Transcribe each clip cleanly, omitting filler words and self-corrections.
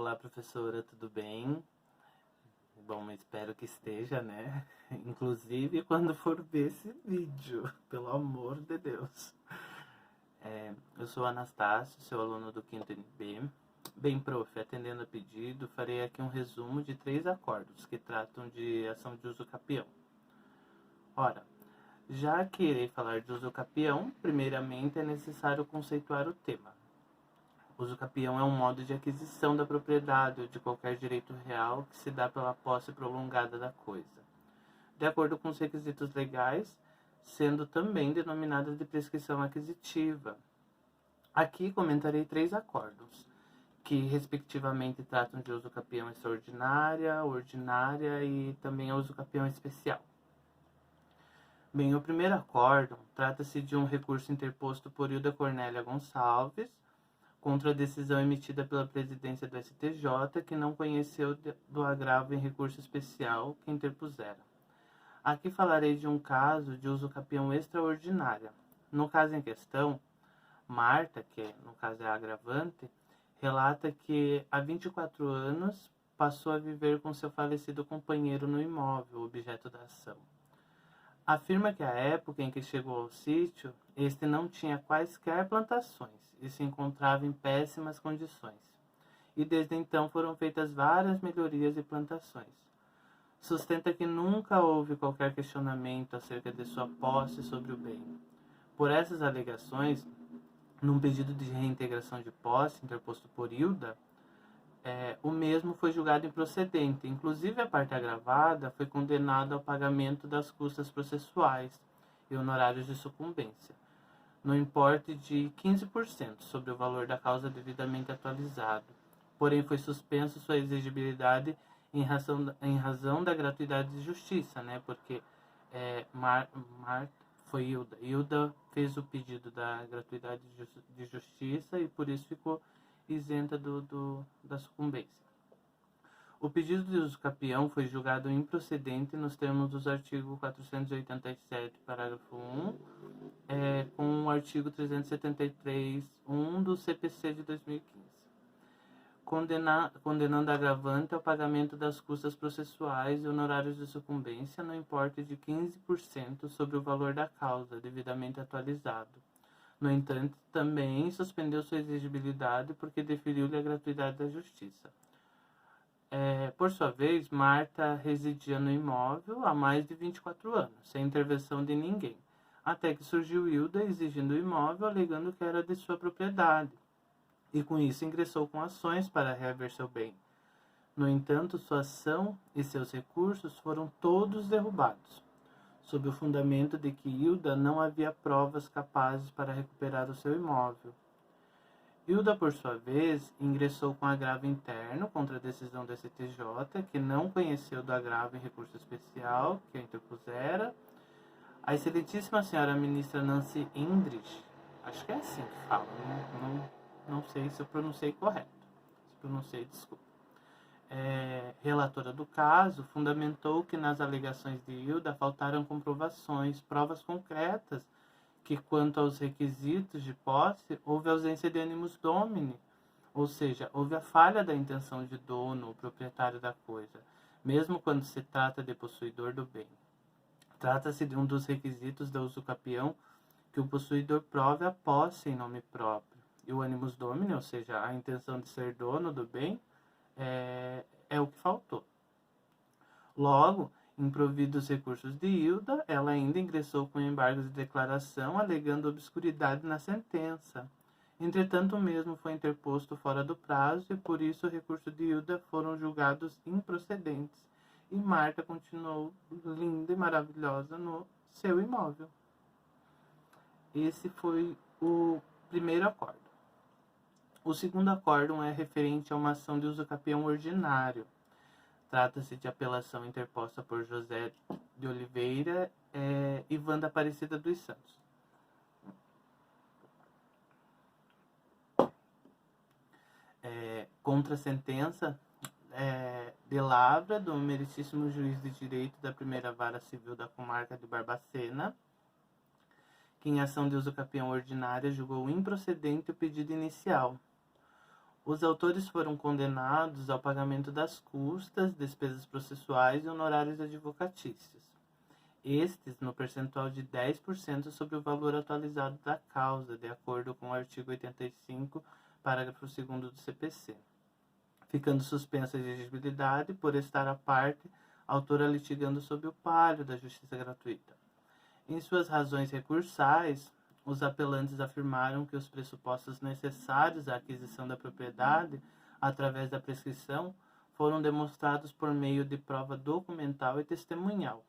Olá, professora, tudo bem? Bom, espero que esteja, né? Inclusive quando for ver esse vídeo, pelo amor de Deus. Eu sou Anastácio, seu aluno do 5º NB. Bem, prof, atendendo a pedido, farei aqui um resumo de 3 acordos que tratam de ação de uso capião. Ora, já que irei falar de uso capião, primeiramente é necessário conceituar o tema. Uso capião é um modo de aquisição da propriedade ou de qualquer direito real que se dá pela posse prolongada da coisa, de acordo com os requisitos legais, sendo também denominadas de prescrição aquisitiva. Aqui comentarei 3 acordos, que respectivamente tratam de uso capião extraordinária, ordinária e também uso capião especial. Bem, o primeiro acórdão trata-se de um recurso interposto por Hilda Cornélia Gonçalves contra a decisão emitida pela presidência do STJ, que não conheceu do agravo em recurso especial que interpusera. Aqui falarei de um caso de uso capião extraordinária. No caso em questão, Marta, que no caso é a agravante, relata que há 24 anos passou a viver com seu falecido companheiro no imóvel, objeto da ação. Afirma que à época em que chegou ao sítio, este não tinha quaisquer plantações e se encontrava em péssimas condições. E desde então foram feitas várias melhorias e plantações. Sustenta que nunca houve qualquer questionamento acerca de sua posse sobre o bem. Por essas alegações, num pedido de reintegração de posse interposto por Hilda, o mesmo foi julgado improcedente. Inclusive, a parte agravada foi condenada ao pagamento das custas processuais e honorários de sucumbência, no importe de 15% sobre o valor da causa devidamente atualizado. Porém, foi suspenso sua exigibilidade em razão da gratuidade de justiça, né? Porque foi Hilda. Hilda fez o pedido da gratuidade de justiça e por isso ficou isenta da sucumbência. O pedido de uso capião foi julgado improcedente nos termos dos artigos 487, parágrafo 1, com o artigo 373.1 do CPC de 2015, condenando a agravante ao pagamento das custas processuais e honorários de sucumbência no importe de 15% sobre o valor da causa, devidamente atualizado. No entanto, também suspendeu sua exigibilidade porque deferiu-lhe a gratuidade da justiça. Por sua vez, Marta residia no imóvel há mais de 24 anos, sem intervenção de ninguém, até que surgiu Hilda exigindo o imóvel, alegando que era de sua propriedade, e com isso ingressou com ações para reaver seu bem. No entanto, sua ação e seus recursos foram todos derrubados, sob o fundamento de que Hilda não havia provas capazes para recuperar o seu imóvel. Hilda, por sua vez, ingressou com agravo interno contra a decisão do STJ, que não conheceu do agravo em recurso especial que a interpusera. A excelentíssima senhora ministra Nancy Endrich, acho que é assim que fala, não sei se eu pronunciei correto. Se pronunciei, desculpa. Relatora do caso, fundamentou que nas alegações de Hilda faltaram comprovações, provas concretas, que quanto aos requisitos de posse, houve ausência de animus domini, ou seja, houve a falha da intenção de dono ou proprietário da coisa, mesmo quando se trata de possuidor do bem. Trata-se de um dos requisitos do uso capião que o possuidor prove a posse em nome próprio. E o animus domini, ou seja, a intenção de ser dono do bem, é o que faltou. Logo, improvidos os recursos de Hilda, ela ainda ingressou com embargos de declaração, alegando obscuridade na sentença. Entretanto, o mesmo foi interposto fora do prazo e, por isso, o recurso de Hilda foram julgados improcedentes. E Marta continuou linda e maravilhosa no seu imóvel. Esse foi o primeiro acórdão. O segundo acórdão é referente a uma ação de uso capião ordinário. Trata-se de apelação interposta por José de Oliveira e Wanda Aparecida dos Santos. Contra a sentença de lavra do meritíssimo juiz de direito da primeira vara civil da comarca de Barbacena, que em ação de uso capião ordinária julgou improcedente o pedido inicial. Os autores foram condenados ao pagamento das custas, despesas processuais e honorários advocatícios. Estes no percentual de 10% sobre o valor atualizado da causa, de acordo com o artigo 85, parágrafo 2º do CPC, ficando suspensa a exigibilidade por estar a parte autora litigando sob o palio da justiça gratuita. Em suas razões recursais, os apelantes afirmaram que os pressupostos necessários à aquisição da propriedade, através da prescrição, foram demonstrados por meio de prova documental e testemunhal.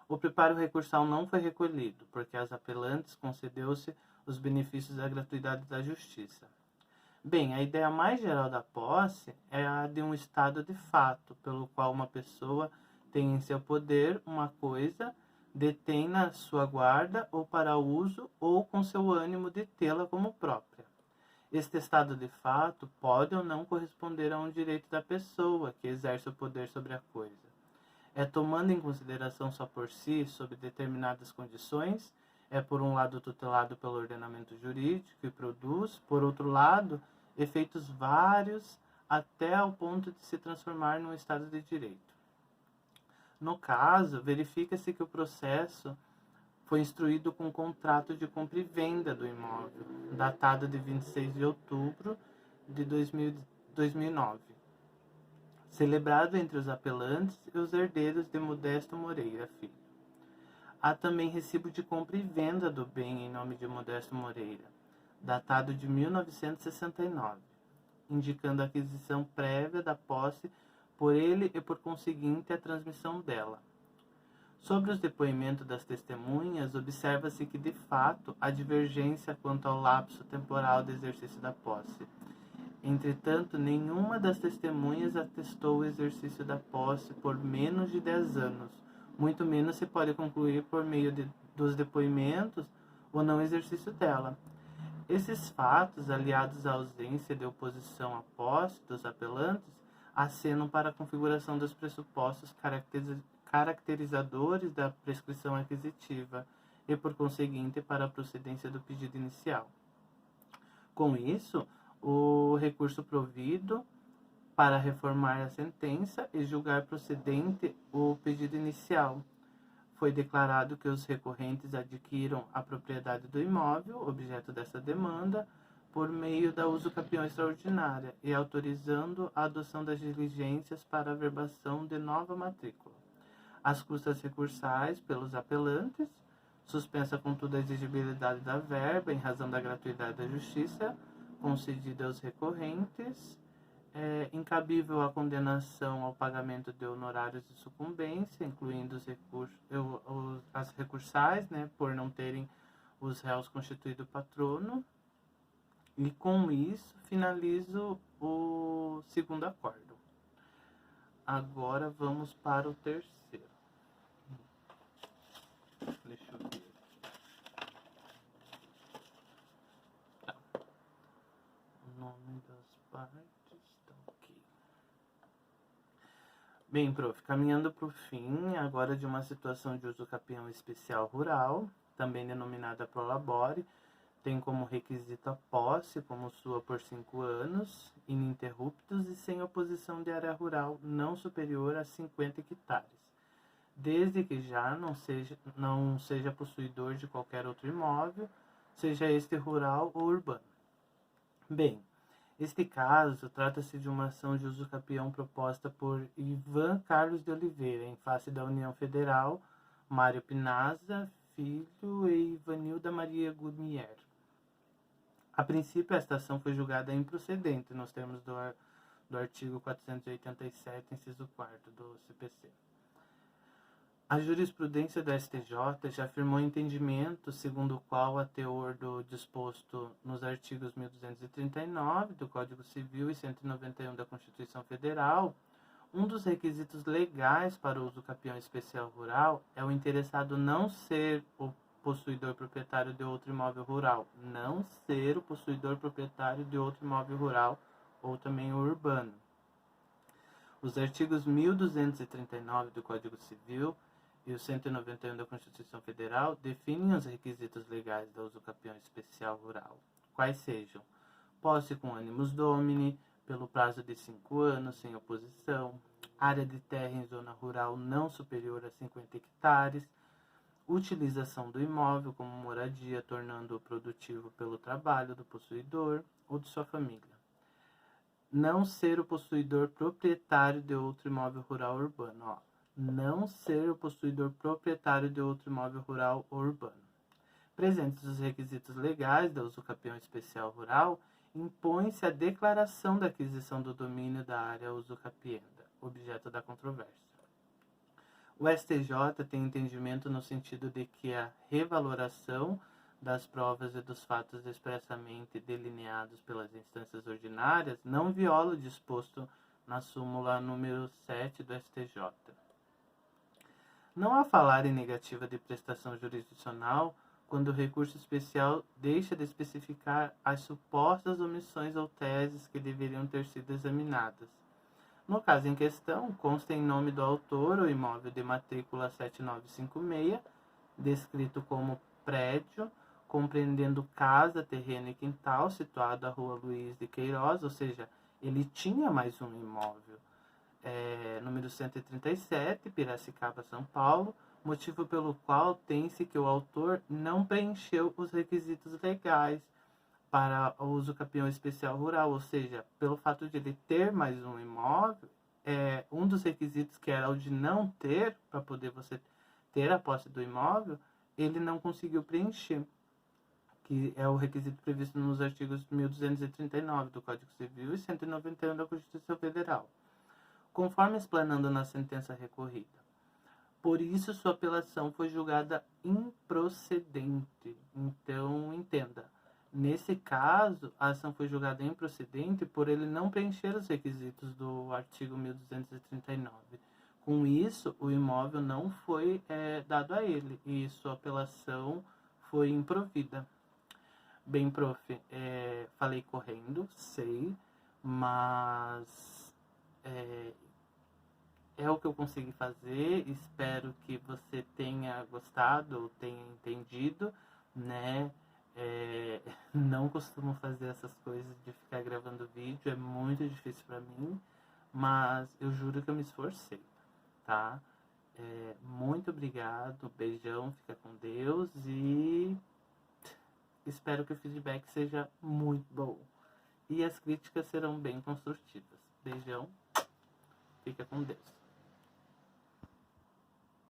O preparo recursal não foi recolhido, porque às apelantes concedeu-se os benefícios da gratuidade da justiça. Bem, a ideia mais geral da posse é a de um estado de fato, pelo qual uma pessoa tem em seu poder uma coisa, detém na sua guarda ou para uso ou com seu ânimo de tê-la como própria. Este estado de fato pode ou não corresponder a um direito da pessoa que exerce o poder sobre a coisa. É tomando em consideração só por si, sob determinadas condições, é por um lado tutelado pelo ordenamento jurídico e produz, por outro lado, efeitos vários até ao ponto de se transformar num estado de direito. No caso, verifica-se que o processo foi instruído com um contrato de compra e venda do imóvel, datado de 26 de outubro de 2009, celebrado entre os apelantes e os herdeiros de Modesto Moreira Filho. Há também recibo de compra e venda do bem em nome de Modesto Moreira, datado de 1969, indicando a aquisição prévia da posse por ele e, por conseguinte, a transmissão dela. Sobre os depoimentos das testemunhas, observa-se que, de fato, há divergência quanto ao lapso temporal do exercício da posse. Entretanto, nenhuma das testemunhas atestou o exercício da posse por menos de 10 anos, muito menos se pode concluir por meio dos depoimentos o não exercício dela. Esses fatos, aliados à ausência de oposição à posse dos apelantes, acenam para a configuração dos pressupostos caracterizadores da prescrição aquisitiva e, por conseguinte, para a procedência do pedido inicial. Com isso, o recurso provido para reformar a sentença e julgar procedente o pedido inicial. Foi declarado que os recorrentes adquiram a propriedade do imóvel, objeto dessa demanda, por meio da usucapião extraordinária e autorizando a adoção das diligências para a averbação de nova matrícula. As custas recursais pelos apelantes, suspensa contudo a exigibilidade da verba em razão da gratuidade da justiça concedida aos recorrentes, incabível a condenação ao pagamento de honorários de sucumbência, incluindo as recursais, por não terem os réus constituído patrono. E com isso, finalizo o segundo acordo. Agora vamos para o terceiro. Deixa eu ver. Tá. O nome das partes está ok. Bem, prof, caminhando para o fim, agora de uma situação de usucapião especial rural, também denominada prolabore, tem como requisito a posse, como sua por 5 anos, ininterruptos e sem oposição de área rural não superior a 50 hectares, desde que já não seja possuidor de qualquer outro imóvel, seja este rural ou urbano. Bem, este caso trata-se de uma ação de usucapião proposta por Ivan Carlos de Oliveira, em face da União Federal, Mário Pinaza Filho e Ivanilda Maria Gurnier. A princípio, esta ação foi julgada improcedente nos termos do artigo 487, inciso 4º do CPC. A jurisprudência da STJ já afirmou entendimento segundo o qual, a teor do disposto nos artigos 1239 do Código Civil e 191 da Constituição Federal, um dos requisitos legais para o usucapião especial rural é o interessado não ser o possuidor proprietário de outro imóvel rural, não ser o possuidor proprietário de outro imóvel rural ou também urbano. Os artigos 1239 do Código Civil e o 191 da Constituição Federal definem os requisitos legais da usucapião especial rural, quais sejam posse com animus domini, pelo prazo de 5 anos, sem oposição, área de terra em zona rural não superior a 50 hectares, utilização do imóvel como moradia, tornando-o produtivo pelo trabalho do possuidor ou de sua família. Não ser o possuidor proprietário de outro imóvel rural ou urbano. Ó. Não ser o possuidor proprietário de outro imóvel rural ou urbano. Presentes os requisitos legais da usucapião especial rural, impõe-se a declaração da aquisição do domínio da área usucapienda, objeto da controvérsia. O STJ tem entendimento no sentido de que a revaloração das provas e dos fatos expressamente delineados pelas instâncias ordinárias não viola o disposto na súmula número 7 do STJ. Não há falar em negativa de prestação jurisdicional quando o recurso especial deixa de especificar as supostas omissões ou teses que deveriam ter sido examinadas. No caso em questão, consta em nome do autor o imóvel de matrícula 7956, descrito como prédio, compreendendo casa, terreno e quintal, situado à rua Luiz de Queiroz, ou seja, ele tinha mais um imóvel. Número 137, Piracicaba, São Paulo, motivo pelo qual tem-se que o autor não preencheu os requisitos legais para o usucapião especial rural, ou seja, pelo fato de ele ter mais um imóvel, um dos requisitos que era o de não ter, para poder você ter a posse do imóvel, ele não conseguiu preencher, que é o requisito previsto nos artigos 1239 do Código Civil e 191 da Constituição Federal, conforme explanando na sentença recorrida. Por isso, sua apelação foi julgada improcedente. Então, entenda. Nesse caso, a ação foi julgada improcedente por ele não preencher os requisitos do artigo 1239. Com isso, o imóvel não foi dado a ele e sua apelação foi improvida. Bem, prof, falei correndo, sei, mas é o que eu consegui fazer. Espero que você tenha gostado ou tenha entendido, né? Não costumo fazer essas coisas de ficar gravando vídeo, é muito difícil para mim, mas eu juro que eu me esforcei, tá? Muito obrigado, beijão, fica com Deus e espero que o feedback seja muito bom. E as críticas serão bem construtivas. Beijão, fica com Deus.